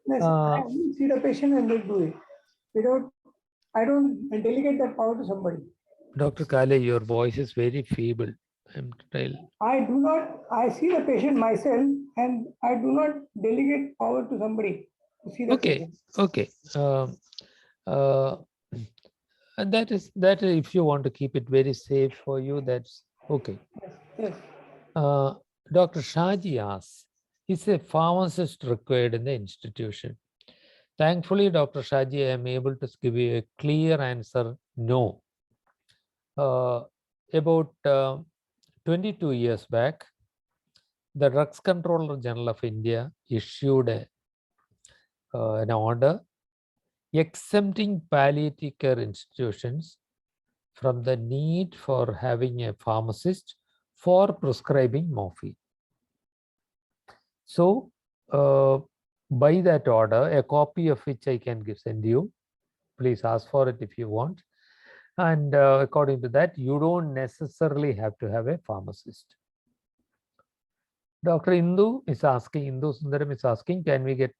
Yes, I only see the patient and they do it. I don't delegate that power to somebody. Dr. Kale, your voice is very feeble. I do not, I see the patient myself and I do not delegate power to somebody to see the patient. Okay. And that is if you want to keep it very safe for you, that's okay. Yes. Dr. Shaji asks, is a pharmacist required in the institution? Thankfully, Dr. Shaji, I am able to give you a clear answer, no. About 22 years back, the Drugs Controller General of India issued an order exempting palliative care institutions from the need for having a pharmacist for prescribing morphine. So, by that order, a copy of which I can send you. Please ask for it if you want. And according to that, you don't necessarily have to have a pharmacist. Dr. Indu Sundaram is asking, can we get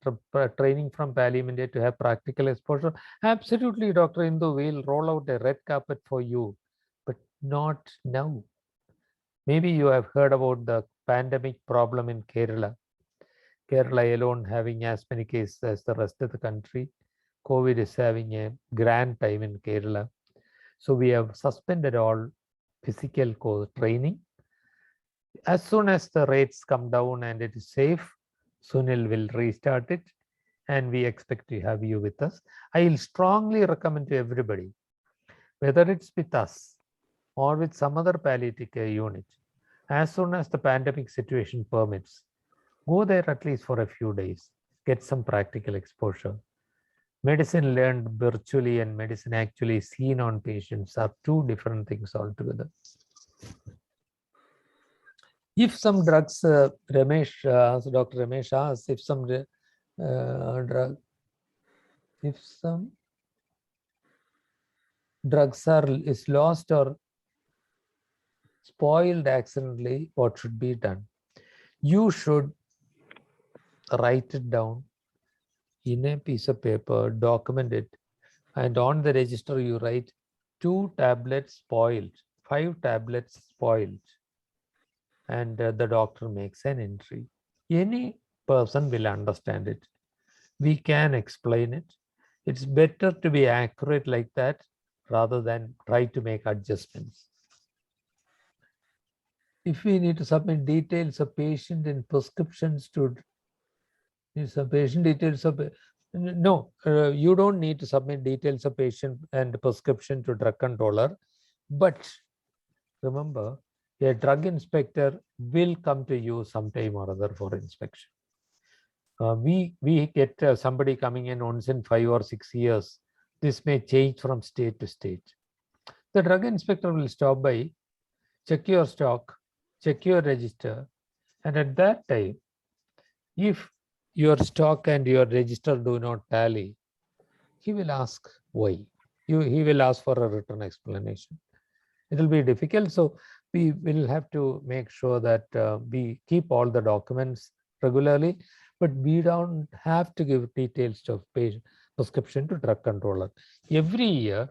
training from Pallium India to have practical exposure? Absolutely, Dr. Indu, we'll roll out a red carpet for you, but not now. Maybe you have heard about the pandemic problem in Kerala. Kerala alone having as many cases as the rest of the country. COVID is having a grand time in Kerala. So we have suspended all physical training. As soon as the rates come down and it is safe, Sunil will restart it and we expect to have you with us. I will strongly recommend to everybody, whether it's with us or with some other palliative care unit, as soon as the pandemic situation permits, go there at least for a few days, get some practical exposure. Medicine learned virtually and medicine actually seen on patients are two different things altogether. If some drugs, Dr. Ramesh asks, if some drugs is lost or spoiled accidentally, what should be done? You should write it down in a piece of paper, document it, and on the register you write 2 tablets spoiled, 5 tablets spoiled, and the doctor makes an entry. Any person will understand it. We can explain it. It's better to be accurate like that rather than try to make adjustments. If we need to submit details of patient and prescriptions to some patient details of no, you don't need to submit details of patient and prescription to drug controller, but remember, a drug inspector will come to you sometime or other for inspection. We get somebody coming in once in 5 or 6 years. This may change from state to state. The drug inspector will stop by, check your stock, check your register, and at that time, if your stock and your register do not tally, he will ask why. He will ask for a written explanation. It will be difficult, so we will have to make sure that we keep all the documents regularly, but we don't have to give details of patient prescription to drug controller. Every year,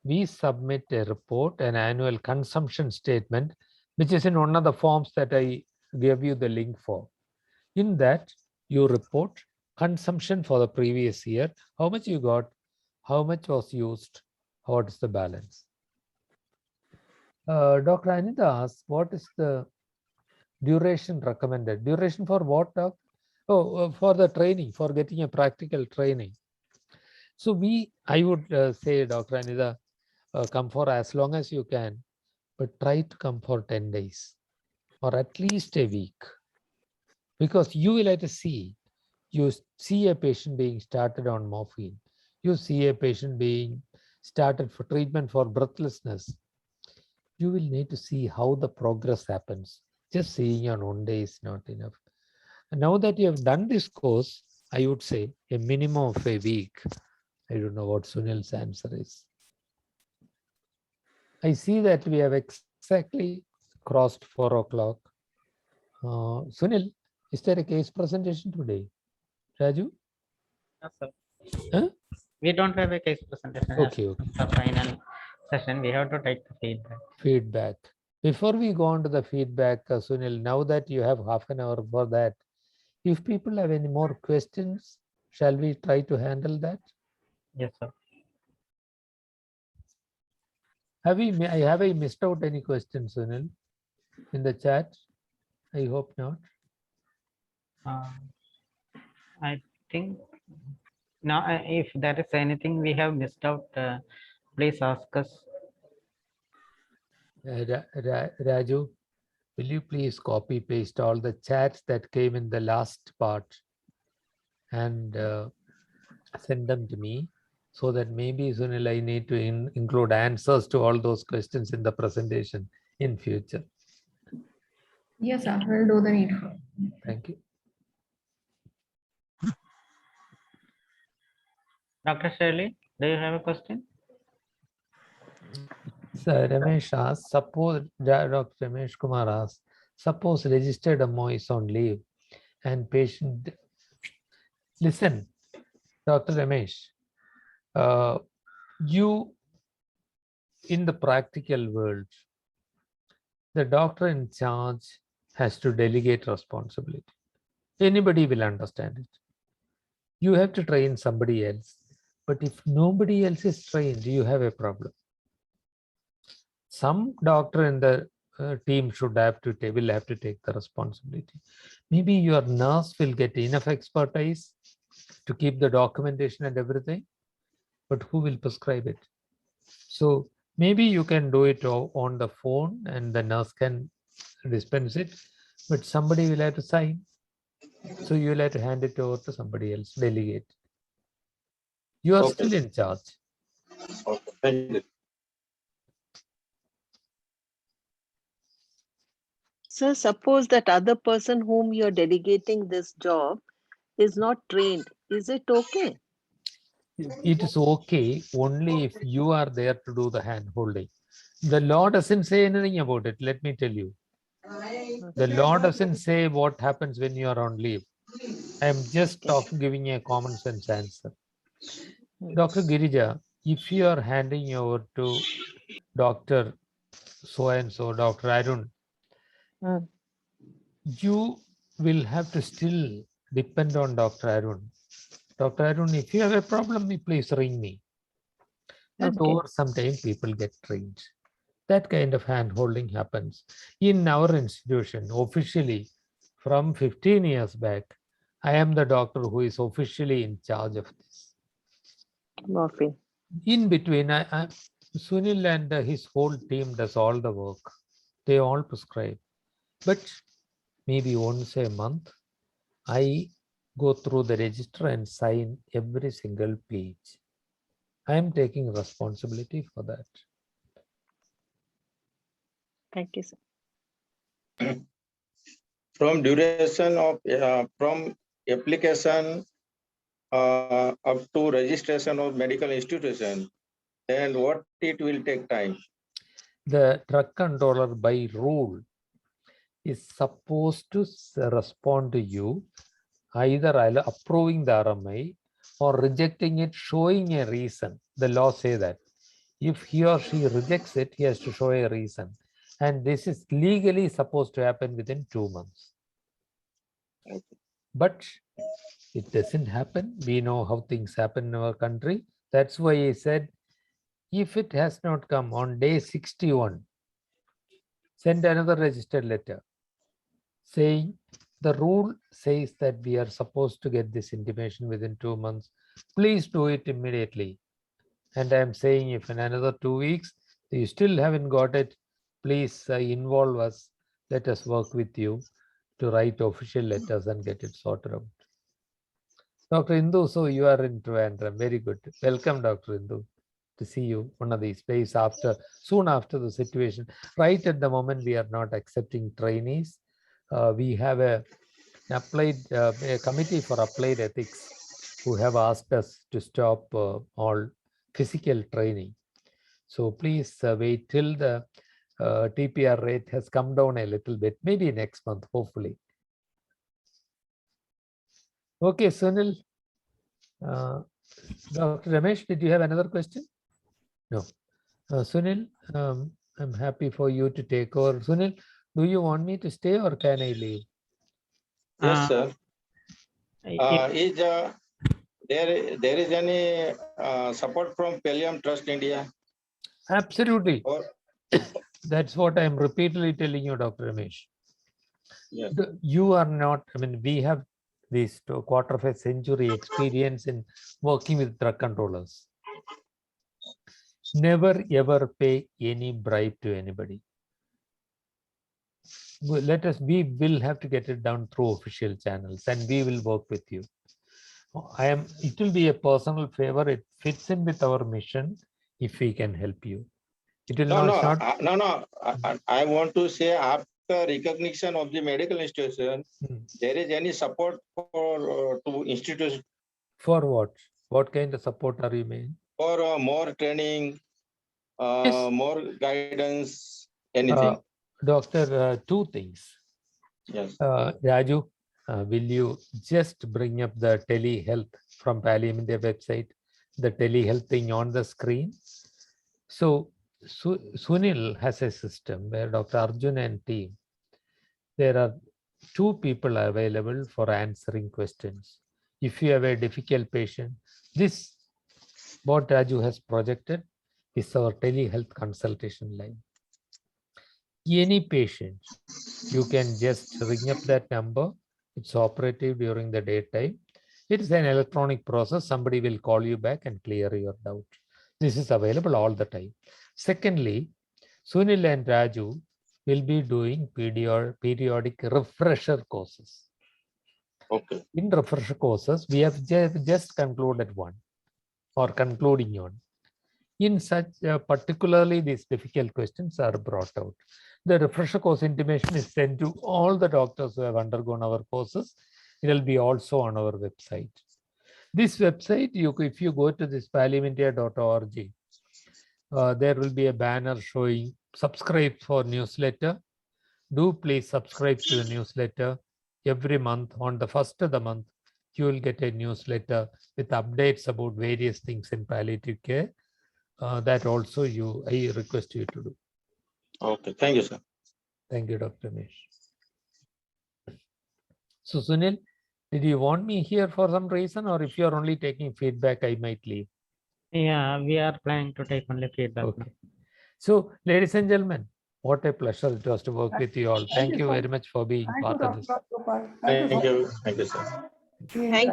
we submit a report, an annual consumption statement, which is in one of the forms that I gave you the link for. In that, you report consumption for the previous year, how much you got, how much was used, what is the balance. Dr. Anita asks, what is the duration recommended? Duration for what, Doc? Oh, for the training, for getting a practical training. So I would say, Dr. Anita, come for as long as you can, but try to come for 10 days or at least a week. Because you will have to see, you see a patient being started on morphine, you see a patient being started for treatment for breathlessness. You will need to see how the progress happens. Just seeing on one day is not enough. And now that you have done this course, I would say a minimum of a week. I don't know what Sunil's answer is. I see that we have exactly crossed 4 o'clock. Sunil, is there a case presentation today? Raju? No, sir. Huh? We don't have a case presentation. as Okay, okay. The final session, we have to take the feedback. Feedback. Before we go on to the feedback, Sunil, now that you have half an hour for that, if people have any more questions, shall we try to handle that? Yes, sir. Have I missed out any questions, Sunil, in the chat? I hope not. I think now, if there is anything we have missed out, please ask us. Raju, will you please copy paste all the chats that came in the last part and send them to me, so that maybe, Sunil, I need to include answers to all those questions in the presentation in future. Yes, sir. We'll do the needful. Thank you. Dr. Shirley, do you have a question? So Ramesh asks, suppose Dr. Ramesh Kumar asks, suppose registered MO is on leave and patient. Listen, Dr. Ramesh, you in the practical world, the doctor in charge has to delegate responsibility. Anybody will understand it. You have to train somebody else, but if nobody else is trained, you have a problem. Some doctor in the team will have to take the responsibility. Maybe your nurse will get enough expertise to keep the documentation and everything, but who will prescribe it? So maybe you can do it on the phone and the nurse can dispense it, but somebody will have to sign. So you will have to hand it over to somebody else, delegate. You are still in charge. Okay, thank you. So suppose that other person whom you're delegating this job is not trained. Is it okay? It is okay only if you are there to do the hand holding. The law doesn't say anything about it. Let me tell you. The law doesn't say what happens when you are on leave. I am just giving a common sense answer. Dr. Girija, if you are handing over to Dr. So-and-so, Dr. Arun, you will have to still depend on Dr. Arun. Dr. Arun, if you have a problem, please ring me. But Okay. over some time, people get trained. That kind of hand-holding happens. In our institution, officially, from 15 years back, I am the doctor who is officially in charge of this. Morphine. In between, Sunil and his whole team does all the work. They all prescribe. But maybe once a month, I go through the register and sign every single page. I am taking responsibility for that. Thank you, sir. From duration of, from application up to registration of medical institution, and what it will take time? The drug controller by rule is supposed to respond to you either approving the RMI or rejecting it, showing a reason. The law say that if he or she rejects it, he has to show a reason. And this is legally supposed to happen within 2 months. Okay. But it doesn't happen. We know how things happen in our country. That's why I said, if it has not come on day 61, send another registered letter saying the rule says that we are supposed to get this intimation within 2 months. Please do it immediately. And I'm saying if in another 2 weeks you still haven't got it, please involve us. Let us work with you to write official letters and get it sorted out. Dr. Indu, so you are in Trivandrum. Very good. Welcome, Dr. Indu, to see you one of these days soon after the situation. Right at the moment, we are not accepting trainees. We have a committee for applied ethics who have asked us to stop all physical training. So please wait till the TPR rate has come down a little bit, maybe next month, hopefully. Okay, Sunil. Dr. Ramesh, did you have another question? No. Sunil, I'm happy for you to take over. Sunil, do you want me to stay or can I leave? Yes, sir. If- There is any support from Pallium Trust India? Absolutely. Or That's what I'm repeatedly telling you, Dr. Ramesh. yes. You are not, I mean, we have this quarter of a century experience in working with drug controllers. Never ever pay any bribe to anybody. We will have to get it done through official channels and we will work with you. It will be a personal favor. It fits in with our mission if we can help you. It will No. I want to say after recognition of the medical institution, there is any support for to institution For what? What kind of support are you making? for more training, Yes. more guidance, anything? Doctor, two things. Yes. Raju, will you just bring up the telehealth from Pallium India website, the telehealth thing on the screen? So Sunil has a system where Dr. Arjun and team, there are 2 people available for answering questions. If you have a difficult patient, this what Raju has projected is our telehealth consultation line. Any patient, you can just ring up that number. It's operative during the daytime. It is an electronic process. Somebody will call you back and clear your doubt. This is available all the time. Secondly, Sunil and Raju will be doing periodic refresher courses. Okay. In refresher courses, we have just concluded one or concluding one. In such particularly these difficult questions are brought out. The refresher course intimation is sent to all the doctors who have undergone our courses. It will be also on our website. This website, if you go to this palliumindia.org, there will be a banner showing subscribe for newsletter. Do please subscribe to the newsletter. Every month on the first of the month, you will get a newsletter with updates about various things in palliative care. That also I request you to do. Okay. Thank you, sir. Thank you, Dr. Mesh. So Sunil, did you want me here for some reason, or if you are only taking feedback, I might leave? Yeah, we are planning to take only feedback. now. Okay. So, ladies and gentlemen, what a pleasure it was to work with you all. Thank you so very much for being Thank you, part of Dr. this. Rajgopal. Thank you Thank for you. Thank you, sir. being Thank